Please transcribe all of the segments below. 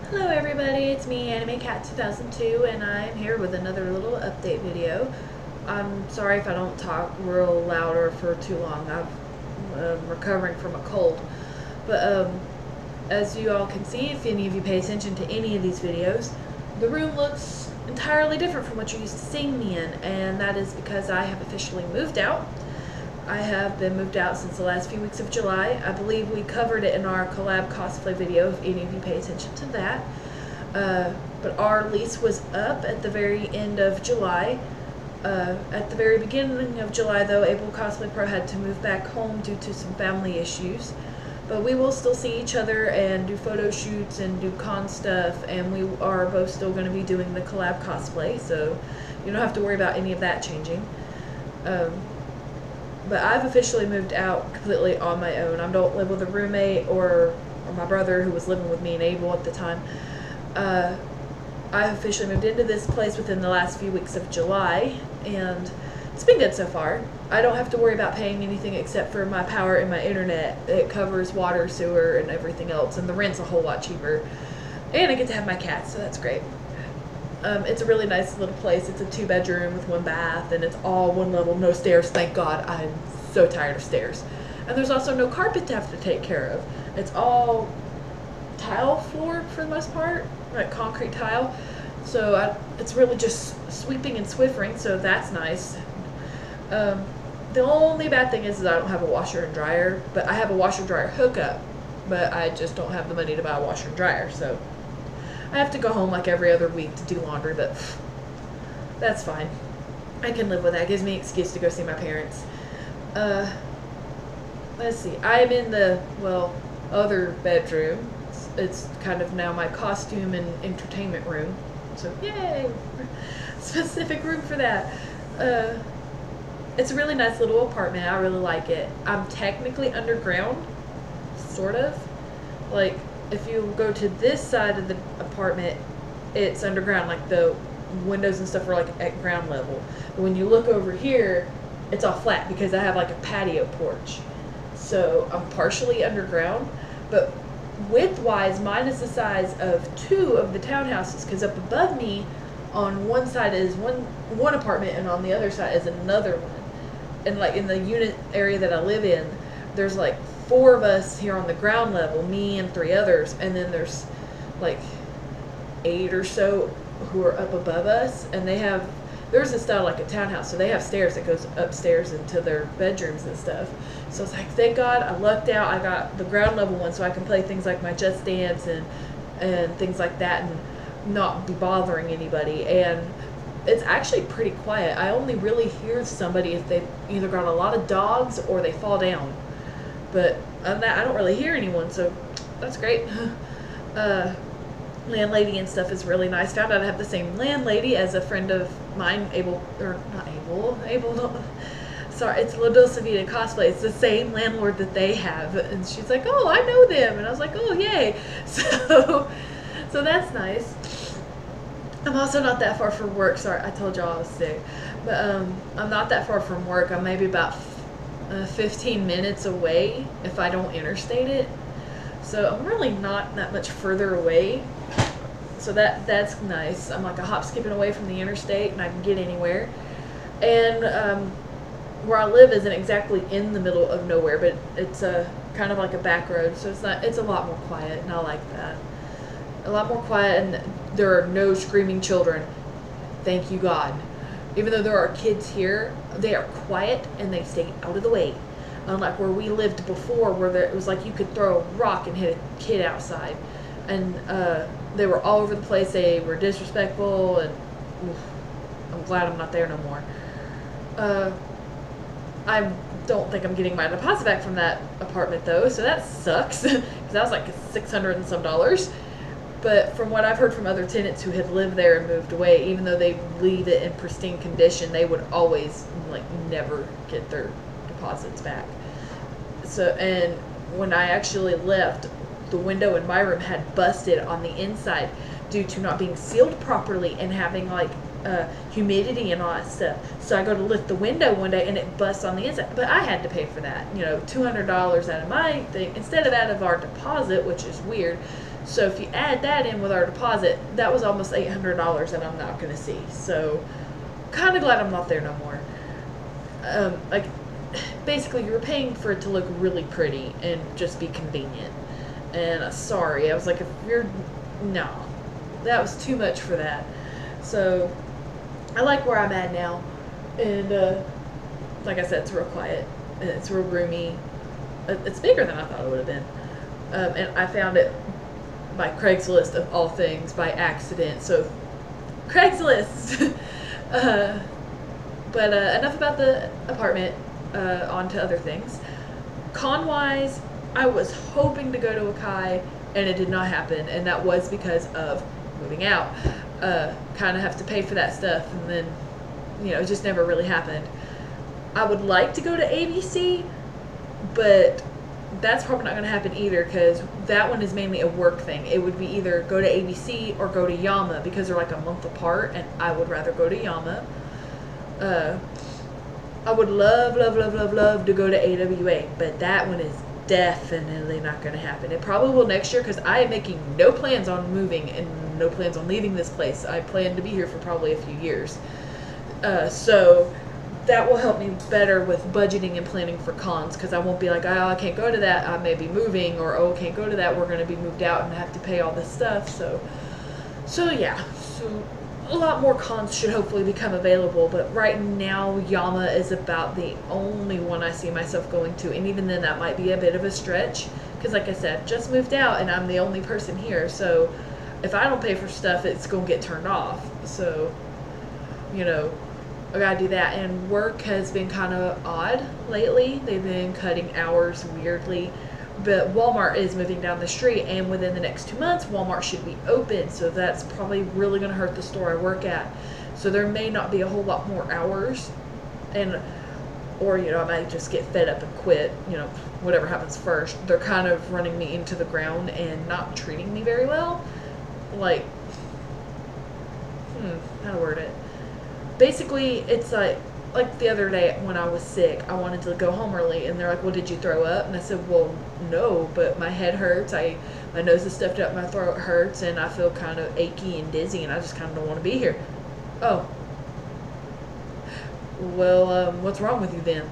Hello everybody, it's me, Anime Cat 2002, and I'm here with another little update video. I'm sorry if I don't talk real louder for too long. I'm recovering from a cold. But as you all can see, if any of you pay attention to any of these videos, the room looks entirely different from what you're used to seeing me in, and that is because I have officially moved out. I have been moved out since the last few weeks of July. I believe we covered it in our collab cosplay video, if any of you pay attention to that. But our lease was up at the very end of July. At the very beginning of July, though, Able Cosplay Pro had to move back home due to some family issues. But we will still see each other and do photo shoots and do con stuff, and we are both still going to be doing the collab cosplay, so you don't have to worry about any of that changing. But I've officially moved out completely on my own. I don't live with a roommate or my brother who was living with me and Abel at the time. I officially moved into this place within the last few weeks of July, and it's been good so far. I don't have to worry about paying anything except for my power and my internet. It covers water, sewer, and everything else, and the rent's a whole lot cheaper. And I get to have my cat, so that's great. It's a really nice little place. It's a 2-bedroom with 1 bath, and it's all one level, no stairs. Thank God. I'm so tired of stairs. And there's also no carpet to have to take care of. It's all tile floor for the most part, like concrete tile. So it's really just sweeping and swiffering, so that's nice. The only bad thing is I don't have a washer and dryer, but I have a washer and dryer hookup, but I just don't have the money to buy a washer and dryer, so I have to go home like every other week to do laundry, but that's fine. I can live with that. It gives me an excuse to go see my parents. Let's see. I'm in the, other bedroom. It's kind of now my costume and entertainment room. So, yay! Specific room for that. It's a really nice little apartment. I really like it. I'm technically underground, sort of. Like, if you go to this side of the apartment, it's underground, like the windows and stuff are like at ground level. But when you look over here, it's all flat because I have like a patio porch. So I'm partially underground, but width-wise, mine is the size of 2 of the townhouses, because up above me on one side is one apartment and on the other side is another one. And like in the unit area that I live in, there's like 4 of us here on the ground level, me and 3 others, and then there's like 8 or so who are up above us, and there's a style like a townhouse, so they have stairs that goes upstairs into their bedrooms and stuff. So it's like, thank God I lucked out. I got the ground level one so I can play things like my Just Dance and things like that and not be bothering anybody. And it's actually pretty quiet. I only really hear somebody if they've either got a lot of dogs or they fall down. But other than that, I don't really hear anyone, so that's great. Landlady and stuff is really nice. Found out I have the same landlady as a friend of mine, Abel, sorry, it's La Dulce Vida Cosplay. It's the same landlord that they have. And she's like, oh, I know them. And I was like, oh, yay. So that's nice. I'm also not that far from work. Sorry, I told y'all I was sick. But I'm not that far from work. I'm maybe about 15 minutes away if I don't interstate it. So I'm really not that much further away. So that's nice. I'm like a hop skipping away from the interstate, and I can get anywhere. And where I live isn't exactly in the middle of nowhere, but it's kind of like a back road, so it's a lot more quiet, and I like that. A lot more quiet, and there are no screaming children. Thank you, God. Even though there are kids here, they are quiet and they stay out of the way. Unlike where we lived before, where it was like you could throw a rock and hit a kid outside. And they were all over the place. They were disrespectful, and I'm glad I'm not there no more. I don't think I'm getting my deposit back from that apartment though, so that sucks, because that was like $600 and some. But from what I've heard from other tenants who had lived there and moved away, even though they leave it in pristine condition, they would always like never get their deposits back. So, and when I actually left, the window in my room had busted on the inside due to not being sealed properly and having like humidity and all that stuff. So I go to lift the window one day and it busts on the inside. But I had to pay for that, you know, $200 out of my thing instead of out of our deposit, which is weird. So if you add that in with our deposit, that was almost $800 that I'm not going to see. So kind of glad I'm not there no more. Like, basically you're paying for it to look really pretty and just be convenient. And sorry, I was like, if you're, no, that was too much for that. So I like where I'm at now, and like I said, it's real quiet and it's real roomy. It's bigger than I thought it would have been, and I found it by Craigslist of all things by accident. So Craigslist. But enough about the apartment. On to other things. Con wise, I was hoping to go to Akai, and it did not happen, and that was because of moving out. Kind of have to pay for that stuff, and then, you know, it just never really happened. I would like to go to ABC, but that's probably not going to happen either, because that one is mainly a work thing. It would be either go to ABC or go to Yama, because they're like a month apart, and I would rather go to Yama. I would love to go to AWA, but that one is definitely not going to happen. It probably will next year, because I am making no plans on moving and no plans on leaving this place. I plan to be here for probably a few years. So that will help me better with budgeting and planning for cons, because I won't be like, oh, I can't go to that, I may be moving, or oh, I can't go to that, we're going to be moved out and have to pay all this stuff. So yeah, so a lot more cons should hopefully become available, but right now Yama is about the only one I see myself going to, and even then that might be a bit of a stretch, because like I said, just moved out and I'm the only person here, so if I don't pay for stuff, it's going to get turned off. So, you know, I gotta do that. And work has been kind of odd lately. They've been cutting hours weirdly, but Walmart is moving down the street, and within the next 2 months Walmart should be open, so that's probably really going to hurt the store I work at. So there may not be a whole lot more hours, and or, you know, I might just get fed up and quit, you know, whatever happens first. They're kind of running me into the ground and not treating me very well. Like, how to word it? Basically, it's like the other day when I was sick, I wanted to go home early, and they're like, well, did you throw up? And I said, well, no, but my head hurts, my nose is stuffed up, my throat hurts, and I feel kind of achy and dizzy, and I just kind of don't want to be here. Oh. Well, what's wrong with you then?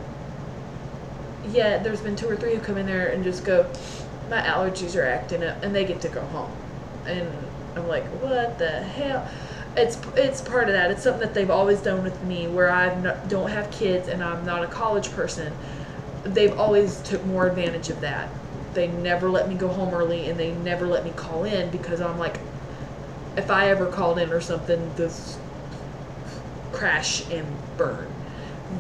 Yeah, there's been 2 or 3 who come in there and just go, my allergies are acting up, and they get to go home. And I'm like, what the hell? It's part of that. It's something that they've always done with me, where I don't have kids and I'm not a college person. They've always took more advantage of that. They never let me go home early, and they never let me call in, because I'm like, if I ever called in or something, this crash and burn.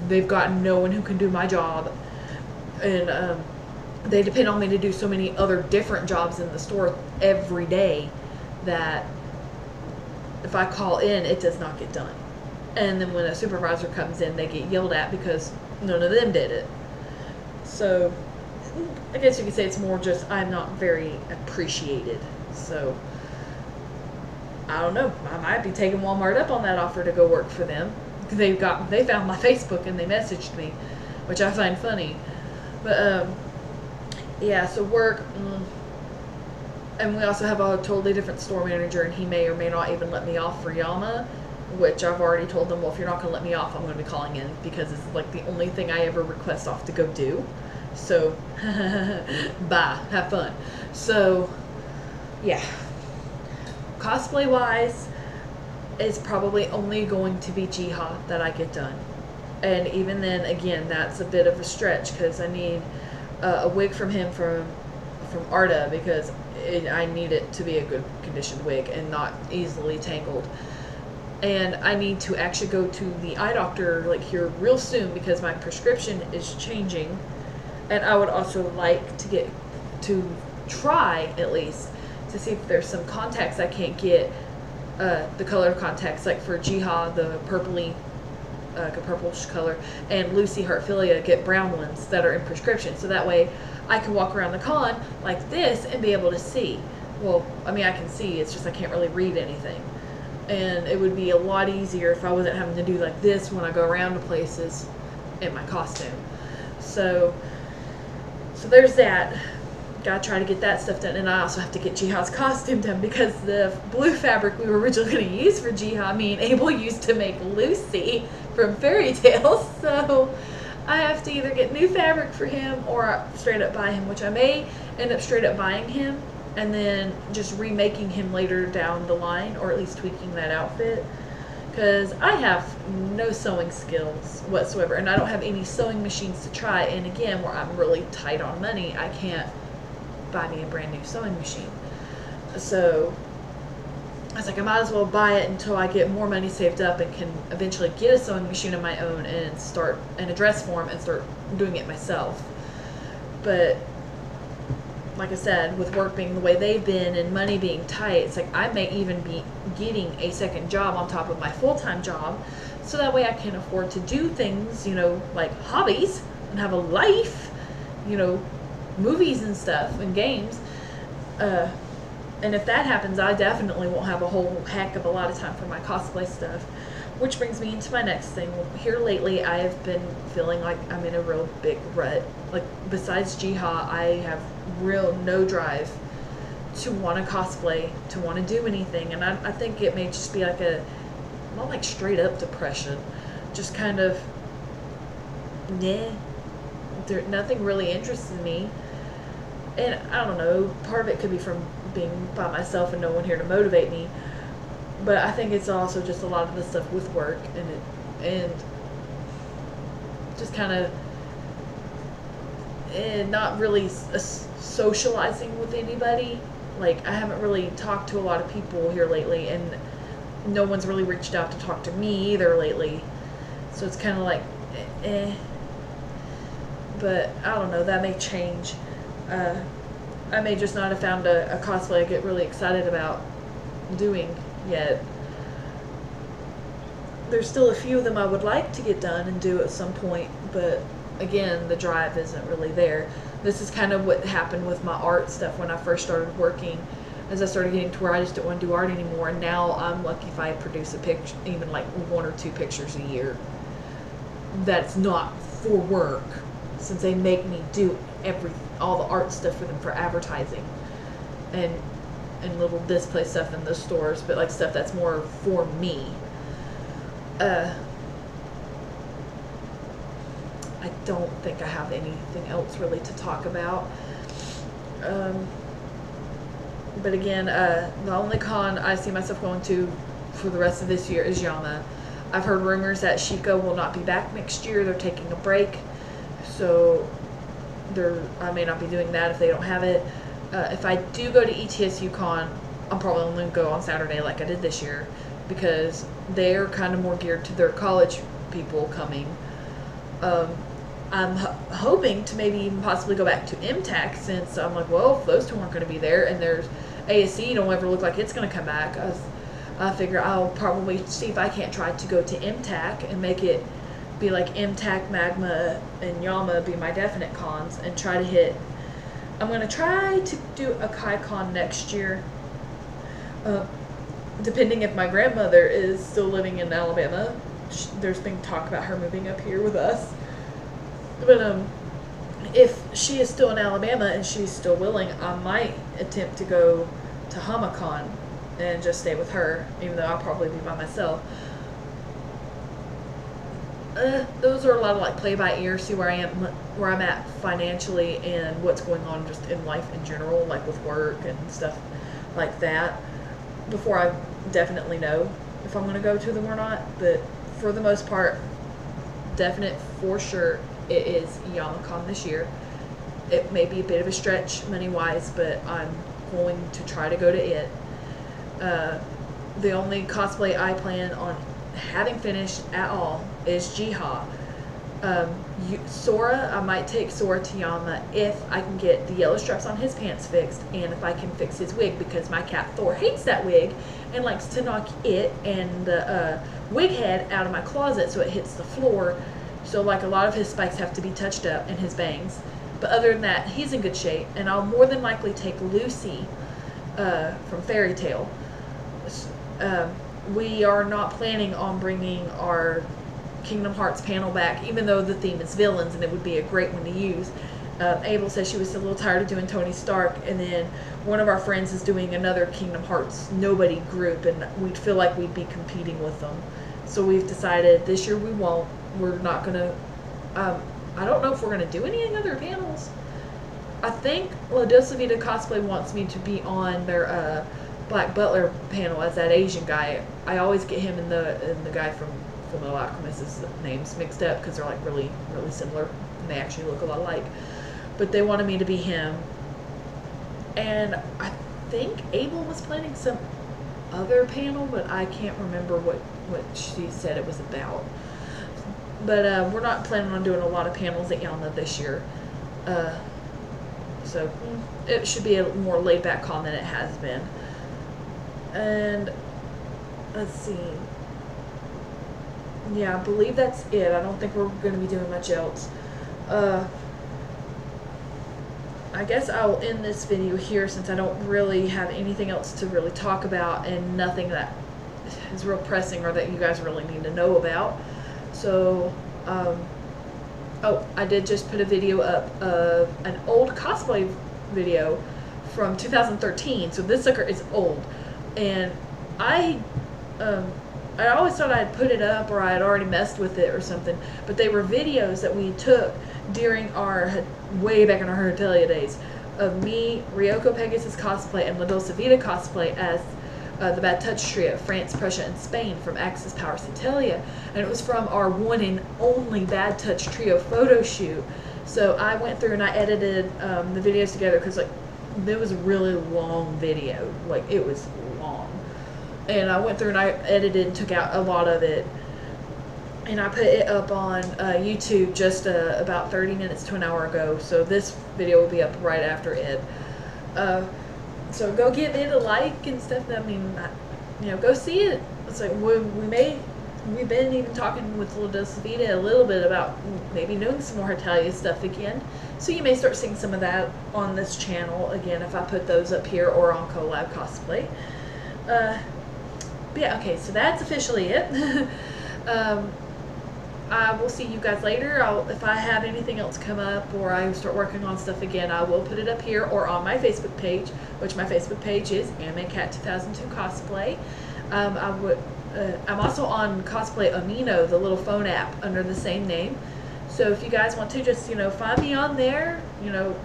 They've got no one who can do my job, and they depend on me to do so many other different jobs in the store every day that if I call in, it does not get done. And then when a supervisor comes in, they get yelled at because none of them did it. So I guess you could say it's more just I'm not very appreciated. So I don't know. I might be taking Walmart up on that offer to go work for them. They found my Facebook and they messaged me, which I find funny. But yeah, so work. And we also have a totally different store manager, and he may or may not even let me off for Yama, which I've already told them, well, if you're not going to let me off, I'm going to be calling in, because it's like the only thing I ever request off to go do. So, bye. Have fun. So, yeah. Cosplay-wise, it's probably only going to be Jiha that I get done. And even then, again, that's a bit of a stretch, because I need a wig from him from Arda, because I need it to be a good conditioned wig and not easily tangled. And I need to actually go to the eye doctor like here real soon, because my prescription is changing, and I would also like to try at least to see if there's some contacts I can't get, the color contacts, like for Jiha, the purplish color, and Lucy Heartfilia get brown ones that are in prescription, so that way I can walk around the con like this and be able to see. Well, I mean, I can see, it's just I can't really read anything. and it would be a lot easier if I wasn't having to do like this when I go around to places in my costume. So there's that. Gotta try to get that stuff done, and I also have to get Jiha's costume done because the blue fabric we were originally going to use for Jiha, me and Abel used to make Lucy from Fairy Tale. So I have to either get new fabric for him or straight up buy him, which I may end up straight up buying him and then just remaking him later down the line, or at least tweaking that outfit, because I have no sewing skills whatsoever, and I don't have any sewing machines to try. And again, where I'm really tight on money, I can't buy me a brand new sewing machine. So I was like, I might as well buy it until I get more money saved up and can eventually get a sewing machine of my own and start in a dress form and start doing it myself. But like I said, with work being the way they've been and money being tight, it's like I may even be getting a second job on top of my full-time job, so that way I can afford to do things, like hobbies and have a life, movies and stuff and games. And if that happens, I definitely won't have a whole heck of a lot of time for my cosplay stuff. Which brings me into my next thing. Here lately, I have been feeling like I'm in a real big rut. Like, besides Jiha, I have real no drive to want to cosplay, to want to do anything. And I think it may just be like not like straight up depression. Just kind of, nothing really interests me. And I don't know, part of it could be from being by myself and no one here to motivate me. But I think it's also just a lot of the stuff with work and just kind of not really socializing with anybody. Like, I haven't really talked to a lot of people here lately, and no one's really reached out to talk to me either lately. So it's kind of like, But I don't know, that may change. I may just not have found a cosplay I get really excited about doing yet. There's still a few of them I would like to get done and do at some point, but again, the drive isn't really there. This is kind of what happened with my art stuff when I first started working. As I started getting to where I just didn't want to do art anymore, and now I'm lucky if I produce a picture, even like 1 or 2 pictures a year. That's not for work, since they make me do all the art stuff for them for advertising and little display stuff in the stores, but like stuff that's more for me. I don't think I have anything else really to talk about. But again, the only con I see myself going to for the rest of this year is Yama. I've heard rumors that Shika will not be back next year. They're taking a break, so I may not be doing that if they don't have it. If I do go to ETSU Con, I'm probably only going to go on Saturday like I did this year, because they're kind of more geared to their college people coming. I'm hoping to maybe even possibly go back to MTAC, since I'm like, well, if those two aren't going to be there, and there's ASC don't ever look like it's going to come back, I figure I'll probably see if I can't try to go to MTAC and make it be like MTAC, Magma, and Yama be my definite cons, and try to hit. I'm going to try to do a KaiCon next year, depending if my grandmother is still living in Alabama. There's been talk about her moving up here with us. But if she is still in Alabama and she's still willing, I might attempt to go to HamaCon and just stay with her, even though I'll probably be by myself. Those are a lot of like play by ear, see where I'm at financially and what's going on just in life in general, like with work and stuff like that, before I definitely know if I'm going to go to them or not. But for the most part, definite for sure, it is YamaCon this year. It may be a bit of a stretch money-wise, but I'm going to try to go to it. The only cosplay I plan on having finished at all is Jiha. Sora, I might take Sora to Yama if I can get the yellow stripes on his pants fixed, and if I can fix his wig, because my cat Thor hates that wig and likes to knock it and the wig head out of my closet so it hits the floor. So like a lot of his spikes have to be touched up, and his bangs. But other than that, he's in good shape. And I'll more than likely take Lucy from Fairy Tale. we are not planning on bringing our Kingdom Hearts panel back, even though the theme is villains and it would be a great one to use. Abel said she was a little tired of doing Tony Stark, and then one of our friends is doing another Kingdom Hearts nobody group, and we'd feel like we'd be competing with them. So we've decided this year we won't. We're not gonna. I don't know if we're gonna do any other panels. I think Vlog-Sept Cosplay wants me to be on their Black Butler panel as that Asian guy. I always get him and the guy from the Alchemist's names mixed up because they're like really similar and they actually look a lot alike. But they wanted me to be him, and I think Abel was planning some other panel, but I can't remember what she said it was about. But we're not planning on doing a lot of panels at Yalna this year, so it should be a more laid back con than it has been. And let's see. Yeah, I believe that's it. I don't think we're going to be doing much else. I guess I'll end this video here since I don't really have anything else to really talk about and nothing that is real pressing or that you guys really need to know about. So, oh, I did just put a video up of an old cosplay video from 2013. So this sucker is old. And I always thought I'd put it up or I had already messed with it or something, but they were videos that we took during our, way back in our Hetalia days, of me, Ryoko Pegasus cosplay, and Vlog-Sept cosplay as the Bad Touch Trio, France, Prussia, and Spain from Axis Power Hetalia, and it was from our one and only Bad Touch Trio photo shoot. So I went through and I edited the videos together because like it was a really long video, like it was long, and I went through and I edited and took out a lot of it, and I put it up on YouTube just about 30 minutes to an hour ago. So this video will be up right after it. So go give it a like and stuff. I mean, you know, go see it. It's like we've been even talking with Vlog-Sept a little bit about maybe doing some more Hetalia stuff again. So you may start seeing some of that on this channel again if I put those up here or on Collab Cosplay. But yeah, okay, so that's officially it. I will see you guys later. If I have anything else come up or I start working on stuff again, I will put it up here or on my Facebook page, which my Facebook page is AnimeCat2002 Cosplay. I'm also on Cosplay Amino, the little phone app under the same name. So if you guys want to just, you know, find me on there, you know,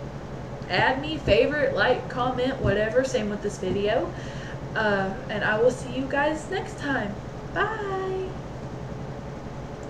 add me, favorite, like, comment, whatever. Same with this video. And I will see you guys next time. Bye.